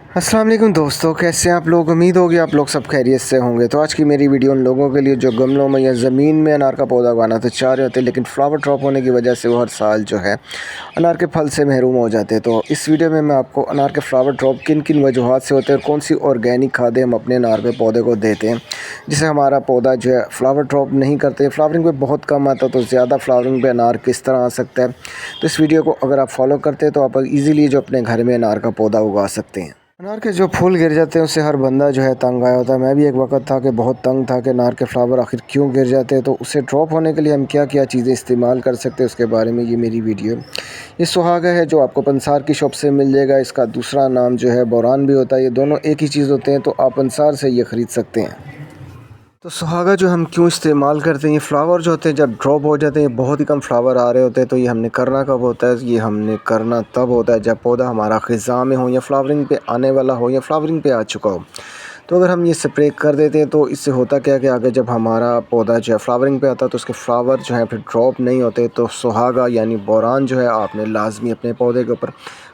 अस्सलाम वालेकुम दोस्तों, कैसे हैं आप लोग। उम्मीद होगी आप लोग सब खैरियत से होंगे। तो आज की मेरी वीडियो उन लोगों के लिए जो गमलों में या ज़मीन में अनार का पौधा उगाना तो चाह रहे होते हैं, लेकिन फ्लावर ड्रॉप होने की वजह से वो हर साल जो है अनार के फल से महरूम हो जाते हैं। तो इस वीडियो में मैं आपको अनार के फ्लावर ड्रॉप किन किन वजूहात से होते हैं और कौन सी ऑर्गेनिक खादें हम अपने अनार के पौधे को देते हैं जिससे हमारा पौधा जो है फ्लावर ड्रॉप नहीं करते, फ्लावरिंग पे बहुत कम आता, तो ज़्यादा फ्लावरिंग पे अनार किस तरह आ सकता है। तो इस वीडियो को अगर आप फॉलो करते हैं तो आप ईज़िली जो अपने घर में अनार का पौधा उगा सकते हैं। अनार के जो फूल गिर जाते हैं उससे हर बंदा जो है तंग आया होता है। मैं भी एक वक्त था कि बहुत तंग था कि अनार के फ्लावर आखिर क्यों गिर जाते हैं। तो उससे ड्रॉप होने के लिए हम क्या क्या चीज़ें इस्तेमाल कर सकते हैं उसके बारे में ये मेरी वीडियो। ये सुहागा है जो आपको पंसार की शॉप से मिल जाएगा। इसका दूसरा नाम जो है बोरान भी होता है। ये दोनों एक ही चीज़ होते हैं, तो आप पंसार से ये ख़रीद सकते हैं। तो सुहागा जो हम क्यों इस्तेमाल करते हैं, ये फ्लावर जो होते हैं जब ड्रॉप हो जाते हैं, बहुत ही कम फ्लावर आ रहे होते हैं, तो ये हमने करना कब होता है, ये हमने करना तब होता है जब पौधा हमारा ख़िज़ा में हो या फ्लावरिंग पे आने वाला हो या फ्लावरिंग पे आ चुका हो। तो अगर हम ये स्प्रे कर देते हैं तो इससे होता क्या है कि आगे जब हमारा पौधा जो है फ्लावरिंग पे आता है तो उसके फ्लावर जो है फिर ड्रॉप नहीं होते। तो सुहागा यानी बोरान जो है आपने लाजमी अपने पौधे के ऊपर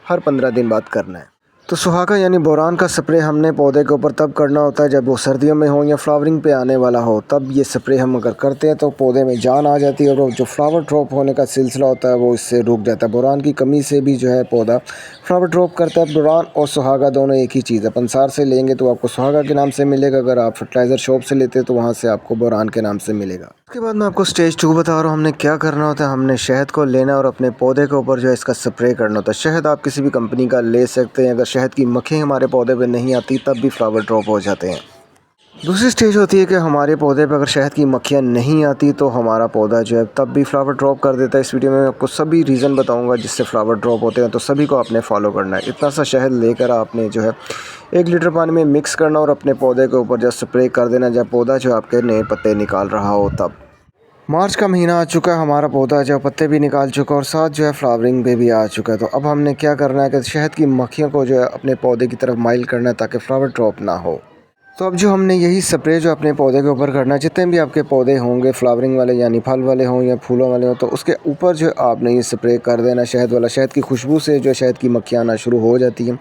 हर 15 दिन बाद करना है। तो सुहागा यानी बोरान का स्प्रे हमने पौधे के ऊपर तब करना होता है जब वो सर्दियों में हो या फ्लावरिंग पे आने वाला हो। तब ये स्प्रे हम अगर करते हैं तो पौधे में जान आ जाती है और वो जो फ्लावर ड्रॉप होने का सिलसिला होता है वो इससे रुक जाता है। बोरान की कमी से भी जो है पौधा फ्लावर ड्रॉप करता है। बोरान और सुहागा दोनों एक ही चीज़ है। पंसार से लेंगे तो आपको सुहागा के नाम से मिलेगा, अगर आप फर्टिलाइज़र शॉप से लेते हैं तो वहाँ से आपको बोरान के नाम से मिलेगा। उसके बाद मैं आपको स्टेज 2 बता रहा हूँ। हमने क्या करना होता है, हमने शहद को लेना और अपने पौधे के ऊपर जो है इसका स्प्रे करना होता है। शहद आप किसी भी कंपनी का ले सकते हैं। अगर शहद की मक्खी हमारे पौधे पे नहीं आती तब भी फ्लावर ड्रॉप हो जाते हैं। दूसरी स्टेज होती है कि हमारे पौधे पे अगर शहद की मक्खियाँ नहीं आती तो हमारा पौधा जो है तब भी फ्लावर ड्रॉप कर देता है। इस वीडियो में मैं आपको सभी रीज़न बताऊंगा जिससे फ्लावर ड्रॉप होते हैं, तो सभी को आपने फॉलो करना है। इतना सा शहद लेकर आपने जो है 1 लीटर पानी में मिक्स करना और अपने पौधे के ऊपर जब स्प्रे कर देना जब पौधा जो आपके नए पत्ते निकाल रहा हो। तब मार्च का महीना आ चुका है, हमारा पौधा जो पत्ते भी निकाल चुका है और साथ जो है फ्लावरिंग पे भी आ चुका है। तो अब हमने क्या करना है कि शहद की मक्खियों को जो है अपने पौधे की तरफ माइल करना है ताकि फ्लावर ड्रॉप ना हो। तो अब जो हमने यही स्प्रे जो अपने पौधे के ऊपर करना है, जितने भी आपके पौधे होंगे फ्लावरिंग वाले यानी फल वाले हों या फूलों वाले हों, तो उसके ऊपर जो आपने ये स्प्रे कर देना शहद वाला। शहद की खुशबू से जो शहद की मक्खियाँ आना शुरू हो जाती हैं,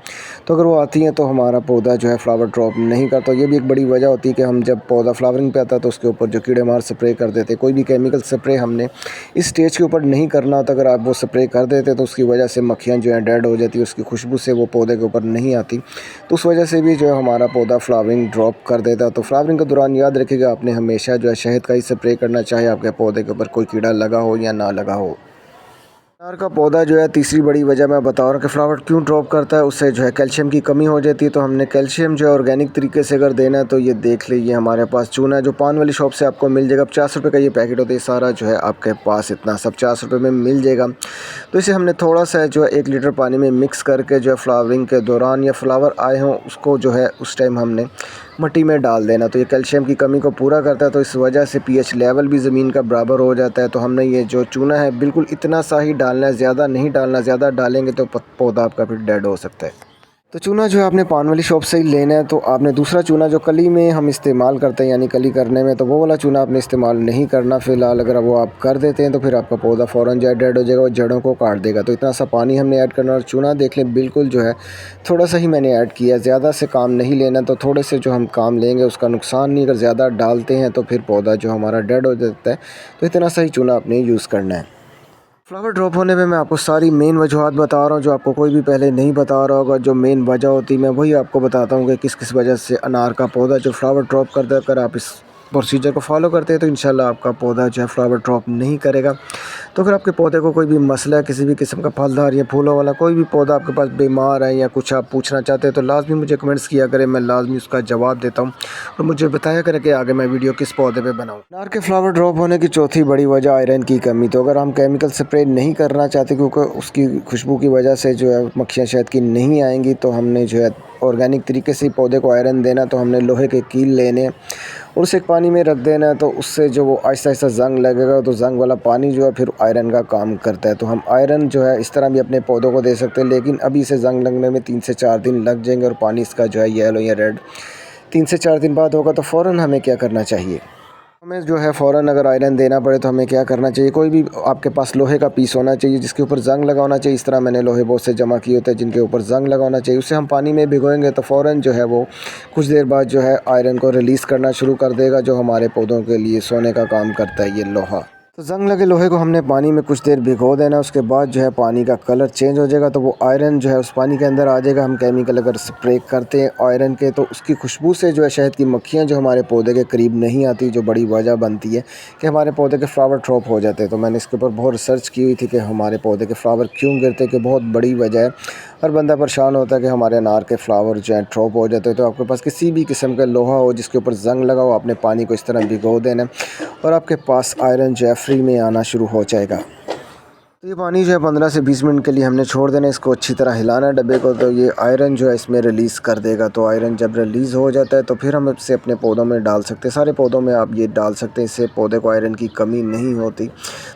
तो अगर वो आती हैं तो हमारा पौधा जो है फ्लावर ड्रॉप नहीं करता। ये भी एक बड़ी वजह होती है कि हम जब पौधा फ्लावरिंग पे आता है तो उसके ऊपर जो कीड़े मार स्प्रे कर देते। कोई भी केमिकल स्प्रे हमने इस स्टेज के ऊपर नहीं करना होता। अगर आप वो स्प्रे कर देते तो उसकी वजह से मक्खियाँ जो हैं डेड हो जाती है, उसकी खुशबू से वो पौधे के ऊपर नहीं आती, तो उस वजह से भी जो है हमारा पौधा फ्लावरिंग ड्रॉप कर देता। तो फ्लावरिंग के दौरान याद रखिएगा आपने हमेशा जो है शहद का ही स्प्रे करना, चाहे आपके पौधे के ऊपर कोई कीड़ा लगा हो या ना लगा हो। अनार का पौधा जो है तीसरी बड़ी वजह मैं बता रहा हूँ कि फ्लावर क्यों ड्रॉप करता है, उससे जो है कैल्शियम की कमी हो जाती है। तो हमने कैल्शियम जो है ऑर्गेनिक तरीके से अगर देना है तो ये देख लीजिए हमारे पास चूना है जो पान वाली शॉप से आपको मिल जाएगा। 50 रुपये का ये पैकेट होता है, सारा जो है आपके पास इतना सब 50 रुपये में मिल जाएगा। तो इसे हमने थोड़ा सा जो है 1 लीटर पानी में मिक्स करके जो है फ्लावरिंग के दौरान या फ्लावर आए हों उसको जो है उस टाइम हमने मिट्टी में डाल देना। तो ये कैल्शियम की कमी को पूरा करता है, तो इस वजह से पीएच लेवल भी ज़मीन का बराबर हो जाता है। तो हमने ये जो चूना है बिल्कुल इतना सा ही डालना है, ज़्यादा नहीं डालना। ज़्यादा डालेंगे तो पौधा आपका फिर डेड हो सकता है। तो चूना जो है आपने पान वाली शॉप से ही लेना है। तो आपने दूसरा चूना जो कली में हम इस्तेमाल करते हैं यानी कली करने में, तो वो वाला चूना आपने इस्तेमाल नहीं करना फ़िलहाल। अगर वो आप कर देते हैं तो फिर आपका पौधा फ़ौरन जो है डेड हो जाएगा और जड़ों को काट देगा। तो इतना सा पानी हमने ऐड करना और चूना देख लें बिल्कुल जो है थोड़ा सा ही मैंने ऐड किया, ज़्यादा से काम नहीं लेना। तो थोड़े से जो हम काम लेंगे उसका नुकसान नहीं, अगर ज़्यादा डालते हैं तो फिर पौधा जो हमारा डेड हो जाता है। तो इतना सा ही चूना आपने यूज़ करना है। फ्लावर ड्रॉप होने पे मैं आपको सारी मेन वजूहात बता रहा हूँ जो आपको कोई भी पहले नहीं बता रहा होगा। जो मेन वजह होती है मैं वही आपको बताता हूँ कि किस किस वजह से अनार का पौधा जो फ्लावर ड्रॉप करता है। अगर आप इस प्रोसीजर को फॉलो करते हैं तो इंशाल्लाह आपका पौधा जो है फ्लावर ड्रॉप नहीं करेगा। तो अगर आपके पौधे को कोई भी मसला है, किसी भी किस्म का फलदार या फूलों वाला कोई भी पौधा आपके पास बीमार है या कुछ आप पूछना चाहते हैं तो लाजमी मुझे कमेंट्स किया करें, मैं लाजमी उसका जवाब देता हूँ। और मुझे बताया करें कि आगे मैं वीडियो किस पौधे पे बनाऊँ। अनार के फ्लावर ड्रॉप होने की चौथी बड़ी वजह आयरन की कमी। तो अगर हम केमिकल स्प्रे नहीं करना चाहते क्योंकि उसकी खुशबू की वजह से जो है मक्खियाँ शहद की नहीं आएंगी, तो हमने जो है ऑर्गेनिक तरीके से पौधे को आयरन देना। तो हमने लोहे के कील लेने और उसे एक पानी में रख देना है, तो उससे जो वो आहिस्ता आहिस्ता जंग लगेगा तो जंग वाला पानी जो है फिर आयरन का काम करता है। तो हम आयरन जो है इस तरह भी अपने पौधों को दे सकते हैं, लेकिन अभी इसे जंग लगने में 3 से 4 दिन लग जाएंगे और पानी इसका जो है येलो या रेड 3 से 4 दिन बाद होगा। तो फ़ौरन हमें क्या करना चाहिए, हमें जो है फ़ौरन अगर आयरन देना पड़े तो हमें क्या करना चाहिए, कोई भी आपके पास लोहे का पीस होना चाहिए जिसके ऊपर ज़ंग लगा होना चाहिए। इस तरह मैंने लोहे बहुत से जमा किए होते हैं जिनके ऊपर ज़ंग लगा होना चाहिए। उसे हम पानी में भिगोएंगे तो फ़ौरन जो है वो कुछ देर बाद जो है आयरन को रिलीज़ करना शुरू कर देगा, जो हमारे पौधों के लिए सोने का काम करता है ये लोहा। तो ज़ंग लगे लोहे को हमने पानी में कुछ देर भिगो देना, उसके बाद जो है पानी का कलर चेंज हो जाएगा तो वो आयरन जो है उस पानी के अंदर आ जाएगा। हम केमिकल अगर स्प्रे करते हैं आयरन के तो उसकी खुशबू से जो है शहद की मक्खियाँ जो हमारे पौधे के करीब नहीं आती, जो बड़ी वजह बनती है कि हमारे पौधे के फ्लावर ड्रॉप हो जाते हैं। तो मैंने इसके ऊपर बहुत रिसर्च की हुई थी कि हमारे पौधे के फ्लावर क्यों गिरते, कि बहुत बड़ी वजह है। हर बंदा परेशान होता है कि हमारे अनार के फ्लावर जो है ड्रॉप हो जाते हैं। तो आपके पास किसी भी किस्म का लोहा हो जिसके ऊपर ज़ंग लगा हो, आपने पानी को इस तरह भिगो देना और आपके पास आयरन जो है फ्री में आना शुरू हो जाएगा। तो ये पानी जो है 15 से 20 मिनट के लिए हमने छोड़ देना, इसको अच्छी तरह हिलाना डब्बे को, तो ये आयरन जो है इसमें रिलीज़ कर देगा। तो आयरन जब रिलीज़ हो जाता है तो फिर हम इसे अपने पौधों में डाल सकते हैं। सारे पौधों में आप ये डाल सकते हैं, इससे पौधे को आयरन की कमी नहीं होती।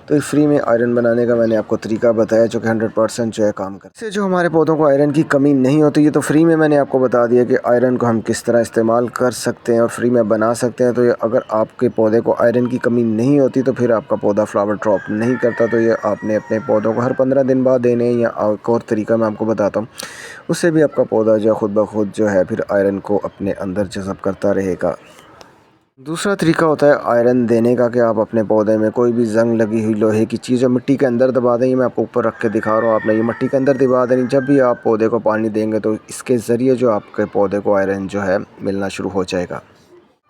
तो ये फ्री में आयरन बनाने का मैंने आपको तरीका बताया जो कि 100% जो है काम करता है। इससे जो हमारे पौधों को आयरन की कमी नहीं होती, ये तो फ्री में मैंने आपको बता दिया कि आयरन को हम किस तरह इस्तेमाल कर सकते हैं और फ्री में बना सकते हैं। तो ये अगर आपके पौधे को आयरन की कमी नहीं होती तो फिर आपका पौधा फ्लावर ड्रॉप नहीं करता। तो ये आपने अपने पौधों को हर 15 दिन बाद देने, या एक और तरीका मैं आपको बताता हूँ, उससे भी आपका पौधा जो खुद ब खुद जो है फिर आयरन को अपने अंदर जज़ब करता रहेगा। दूसरा तरीका होता है आयरन देने का कि आप अपने पौधे में कोई भी ज़ंग लगी हुई लोहे की चीज़ जो मिट्टी के अंदर दबा दें। ये मैं आपको ऊपर रख के दिखा रहा हूँ, आपने ये मिट्टी के अंदर दबा देनी। जब भी आप पौधे को पानी देंगे तो इसके ज़रिए जो आपके पौधे को आयरन जो है मिलना शुरू हो जाएगा।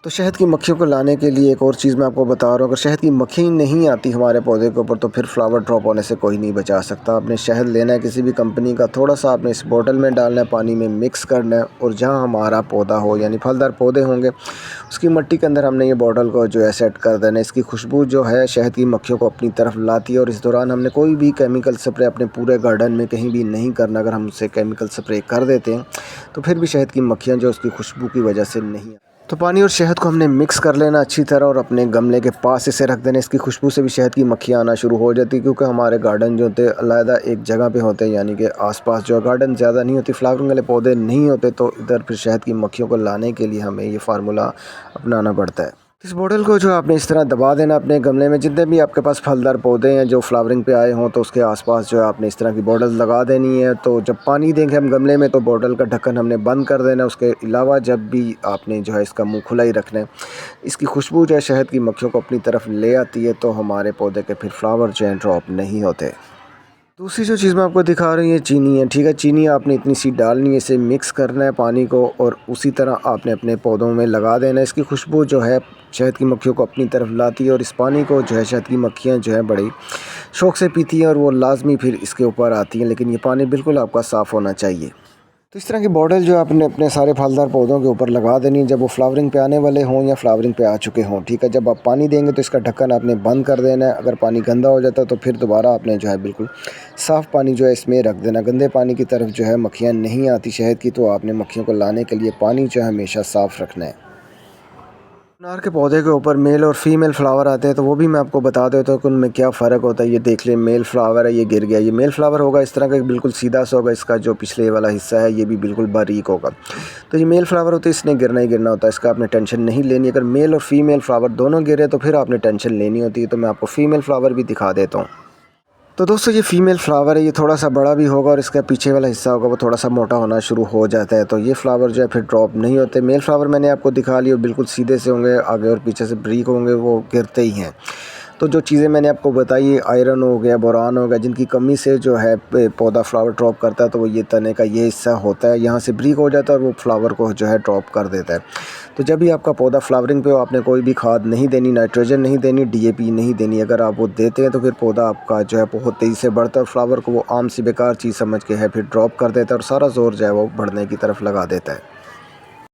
तो शहद की मक्खियों को लाने के लिए एक और चीज़ मैं आपको बता रहा हूँ, अगर शहद की मक्खी नहीं आती हमारे पौधे के ऊपर तो फिर फ्लावर ड्रॉप होने से कोई नहीं बचा सकता। आपने शहद लेना है किसी भी कंपनी का, थोड़ा सा आपने इस बोतल में डालना है, पानी में मिक्स करना है, और जहाँ हमारा पौधा हो यानी फलदार पौधे होंगे उसकी मिट्टी के अंदर हमने ये बोतल को जो है सेट कर देना है। इसकी खुशबू जो है शहद की मक्खियों को अपनी तरफ लाती है, और इस दौरान हमने कोई भी केमिकल स्प्रे अपने पूरे गार्डन में कहीं भी नहीं करना। अगर हम उसे केमिकल स्प्रे कर देते हैं तो फिर भी शहद की मक्खियाँ जो उसकी खुशबू की वजह से नहीं। तो पानी और शहद को हमने मिक्स कर लेना अच्छी तरह और अपने गमले के पास इसे रख देना। इसकी खुशबू से भी शहद की मक्खियाँ आना शुरू हो जाती है, क्योंकि हमारे गार्डन जो होते हैं अलग एक जगह पे होते हैं, यानी कि आसपास जो गार्डन ज़्यादा नहीं होती, फ्लावरिंग वाले पौधे नहीं होते। तो इधर फिर शहद की मक्खियों को लाने के लिए हमें ये फार्मूला अपनाना पड़ता है। इस बॉटल को जो आपने इस तरह दबा देना अपने गमले में, जितने भी आपके पास फलदार पौधे हैं जो फ्लावरिंग पे आए हों तो उसके आसपास जो है आपने इस तरह की बॉटल लगा देनी है। तो जब पानी देंगे हम गमले में तो बॉटल का ढक्कन हमने बंद कर देना। उसके अलावा जब भी आपने जो है इसका मुंह खुला ही रखना है। इसकी खुशबू जो है शहद की मक्खियों को अपनी तरफ ले आती है, तो हमारे पौधे के फिर फ्लावर जो है ड्रॉप नहीं होते। दूसरी जो चीज़ मैं आपको दिखा रही हूँ ये चीनी है, ठीक है। चीनी आपने इतनी सी डालनी है, इसे मिक्स करना है पानी को, और उसी तरह आपने अपने पौधों में लगा देना है। इसकी खुशबू जो है शहद की मक्खियों को अपनी तरफ लाती है, और इस पानी को जो है शहद की मक्खियाँ जो है बड़ी शौक़ से पीती हैं, और वो लाजमी फिर इसके ऊपर आती हैं। लेकिन ये पानी बिल्कुल आपका साफ़ होना चाहिए। तो इस तरह की बॉटल जो आपने अपने सारे फलदार पौधों के ऊपर लगा देनी है जब वो फ्लावरिंग पे आने वाले हों या फ्लावरिंग पे आ चुके हों, ठीक है। जब आप पानी देंगे तो इसका ढक्कन आपने बंद कर देना है। अगर पानी गंदा हो जाता है तो फिर दोबारा आपने जो है बिल्कुल साफ़ पानी जो है इसमें रख देना। गंदे पानी की तरफ जो है मक्खियाँ नहीं आती शहद की, तो आपने मक्खियों को लाने के लिए पानी जो है हमेशा साफ़ रखना है। अनार के पौधे के ऊपर मेल और फीमेल फ्लावर आते हैं, तो वो भी मैं आपको बता देता हूँ कि उनमें क्या फ़र्क होता है। ये देख लें, मेल फ्लावर है, ये गिर गया। ये मेल फ्लावर होगा इस तरह का बिल्कुल सीधा सा होगा, इसका जो पिछले वाला हिस्सा है ये भी बिल्कुल बारीक होगा। तो ये मेल फ्लावर होता है, इसने गिरना ही गिरना होता है, इसका आपने टेंशन नहीं लेनी। अगर मेल और फीमेल फ्लावर दोनों गिरे तो फिर आपने टेंशन लेनी होती है। तो मैं आपको फ़ीमेल फ्लावर भी दिखा देता हूँ। तो दोस्तों ये फ़ीमेल फ्लावर है, ये थोड़ा सा बड़ा भी होगा और इसका पीछे वाला हिस्सा होगा वो थोड़ा सा मोटा होना शुरू हो जाता है। तो ये फ्लावर जो है फिर ड्रॉप नहीं होते। मेल फ्लावर मैंने आपको दिखा लिया, बिल्कुल सीधे से होंगे, आगे और पीछे से ब्रीक होंगे, वो गिरते ही हैं। तो जो चीज़ें मैंने आपको बताई, आयरन हो गया, बोरान हो गया, जिनकी कमी से जो है पौधा फ्लावर ड्रॉप करता है, तो वो ये तने का ये हिस्सा होता है, यहाँ से ब्रीक हो जाता है और वो फ्लावर को जो है ड्रॉप कर देता है। तो जब भी आपका पौधा फ्लावरिंग पे हो, आपने कोई भी खाद नहीं देनी, नाइट्रोजन नहीं देनी, DAP नहीं देनी। अगर आप वो देते हैं तो फिर पौधा आपका जो है बहुत तेज़ी से बढ़ता है, और फ्लावर को वो आम सी बेकार चीज़ समझ के है फिर ड्रॉप कर देता है, और सारा जोर जो है वो बढ़ने की तरफ लगा देता है।